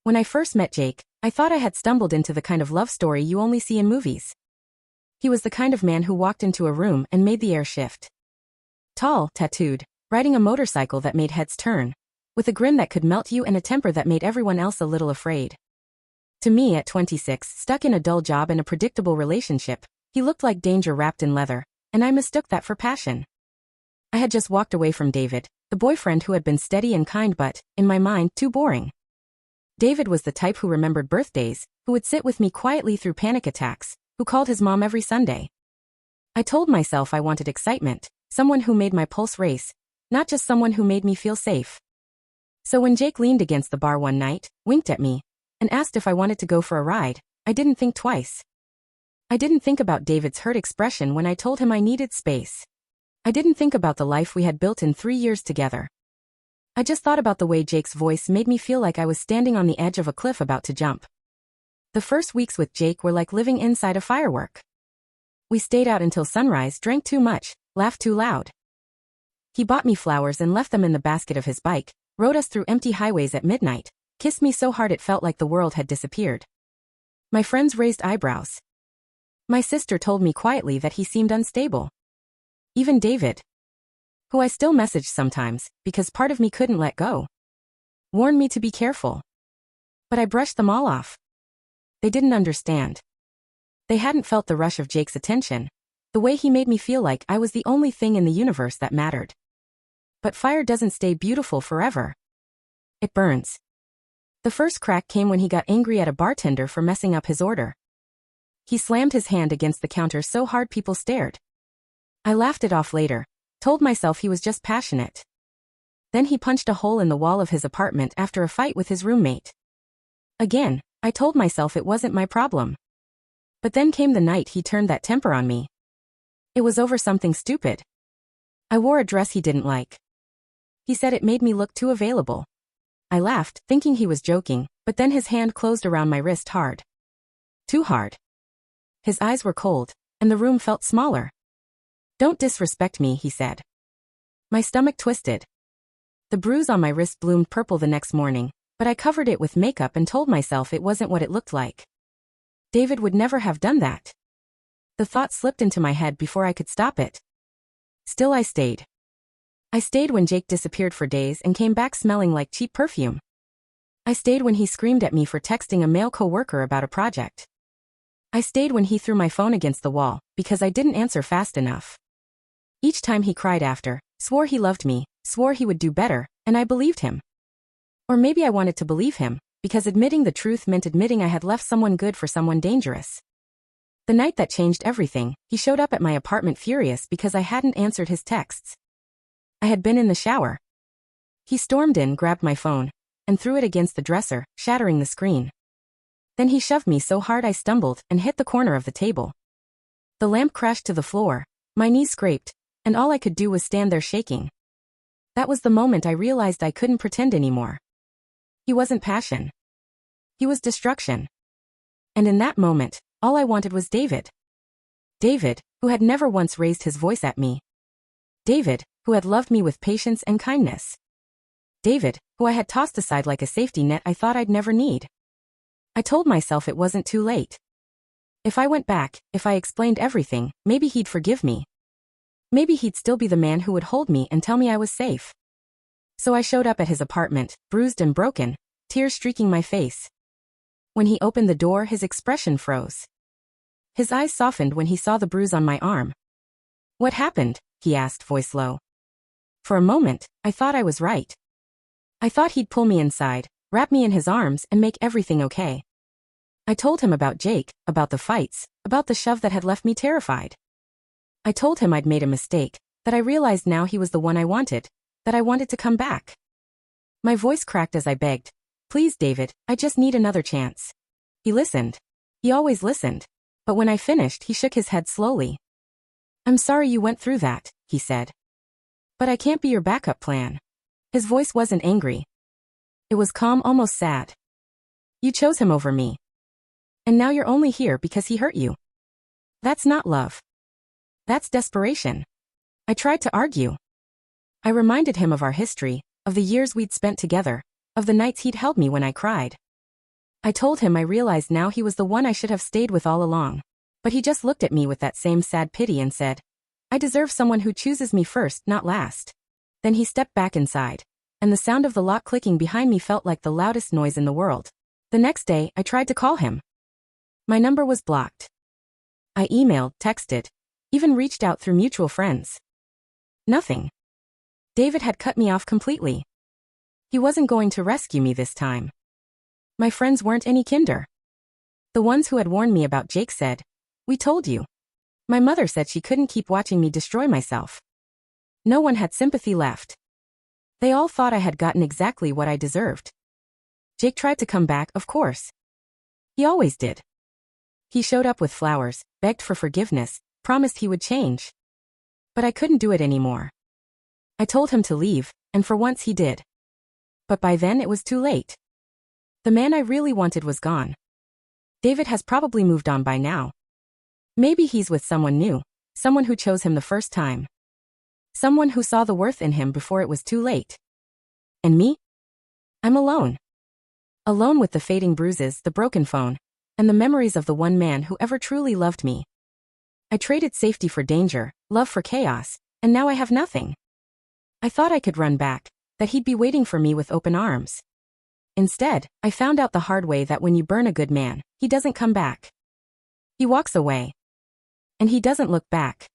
When I first met Jake, I thought I had stumbled into the kind of love story you only see in movies. He was the kind of man who walked into a room and made the air shift. Tall, tattooed, riding a motorcycle that made heads turn, with a grin that could melt you and a temper that made everyone else a little afraid. To me at 26, stuck in a dull job and a predictable relationship, he looked like danger wrapped in leather, and I mistook that for passion. I had just walked away from David, the boyfriend who had been steady and kind but, in my mind, too boring. David was the type who remembered birthdays, who would sit with me quietly through panic attacks, who called his mom every Sunday. I told myself I wanted excitement, someone who made my pulse race, not just someone who made me feel safe. So when Jake leaned against the bar one night, winked at me, and asked if I wanted to go for a ride, I didn't think twice. I didn't think about David's hurt expression when I told him I needed space. I didn't think about the life we had built in 3 years together. I just thought about the way Jake's voice made me feel like I was standing on the edge of a cliff about to jump. The first weeks with Jake were like living inside a firework. We stayed out until sunrise, drank too much, laughed too loud. He bought me flowers and left them in the basket of his bike, rode us through empty highways at midnight, kissed me so hard it felt like the world had disappeared. My friends raised eyebrows. My sister told me quietly that he seemed unstable. Even David, who I still messaged sometimes, because part of me couldn't let go, warned me to be careful. But I brushed them all off. They didn't understand. They hadn't felt the rush of Jake's attention, the way he made me feel like I was the only thing in the universe that mattered. But fire doesn't stay beautiful forever. It burns. The first crack came when he got angry at a bartender for messing up his order. He slammed his hand against the counter so hard people stared. I laughed it off later, told myself he was just passionate. Then he punched a hole in the wall of his apartment after a fight with his roommate. Again, I told myself it wasn't my problem. But then came the night he turned that temper on me. It was over something stupid. I wore a dress he didn't like. He said it made me look too available. I laughed, thinking he was joking, but then his hand closed around my wrist hard. Too hard. His eyes were cold, and the room felt smaller. "Don't disrespect me," he said. My stomach twisted. The bruise on my wrist bloomed purple the next morning, but I covered it with makeup and told myself it wasn't what it looked like. David would never have done that. The thought slipped into my head before I could stop it. Still I stayed. I stayed when Jake disappeared for days and came back smelling like cheap perfume. I stayed when he screamed at me for texting a male coworker about a project. I stayed when he threw my phone against the wall, because I didn't answer fast enough. Each time he cried after, swore he loved me, swore he would do better, and I believed him. Or maybe I wanted to believe him, because admitting the truth meant admitting I had left someone good for someone dangerous. The night that changed everything, he showed up at my apartment furious because I hadn't answered his texts. I had been in the shower. He stormed in, grabbed my phone, and threw it against the dresser, shattering the screen. Then he shoved me so hard I stumbled and hit the corner of the table. The lamp crashed to the floor, my knees scraped, and all I could do was stand there shaking. That was the moment I realized I couldn't pretend anymore. He wasn't passion. He was destruction. And in that moment, all I wanted was David. David, who had never once raised his voice at me. David, who had loved me with patience and kindness. David, who I had tossed aside like a safety net I thought I'd never need. I told myself it wasn't too late. If I went back, if I explained everything, maybe he'd forgive me. Maybe he'd still be the man who would hold me and tell me I was safe. So I showed up at his apartment, bruised and broken, tears streaking my face. When he opened the door, his expression froze. His eyes softened when he saw the bruise on my arm. "What happened?" he asked, voice low. For a moment, I thought I was right. I thought he'd pull me inside, wrap me in his arms, and make everything okay. I told him about Jake, about the fights, about the shove that had left me terrified. I told him I'd made a mistake, that I realized now he was the one I wanted, that I wanted to come back. My voice cracked as I begged, "Please, David, I just need another chance." He listened. He always listened. But when I finished, he shook his head slowly. "I'm sorry you went through that," he said. "But I can't be your backup plan." His voice wasn't angry. It was calm, almost sad. "You chose him over me. And now you're only here because he hurt you. That's not love. That's desperation." I tried to argue. I reminded him of our history, of the years we'd spent together, of the nights he'd held me when I cried. I told him I realized now he was the one I should have stayed with all along. But he just looked at me with that same sad pity and said, I deserve someone who chooses me first, not last. Then he stepped back inside, and the sound of the lock clicking behind me felt like the loudest noise in the world. The next day, I tried to call him. My number was blocked. I emailed, texted, even reached out through mutual friends. Nothing. David had cut me off completely. He wasn't going to rescue me this time. My friends weren't any kinder. The ones who had warned me about Jake said, we told you. My mother said she couldn't keep watching me destroy myself. No one had sympathy left. They all thought I had gotten exactly what I deserved. Jake tried to come back, of course. He always did. He showed up with flowers, begged for forgiveness, promised he would change. But I couldn't do it anymore. I told him to leave, and for once he did. But by then it was too late. The man I really wanted was gone. David has probably moved on by now. Maybe he's with someone new, someone who chose him the first time. Someone who saw the worth in him before it was too late. And me? I'm alone. Alone with the fading bruises, the broken phone, and the memories of the one man who ever truly loved me. I traded safety for danger, love for chaos, and now I have nothing. I thought I could run back, that he'd be waiting for me with open arms. Instead, I found out the hard way that when you burn a good man, he doesn't come back. He walks away. And he doesn't look back.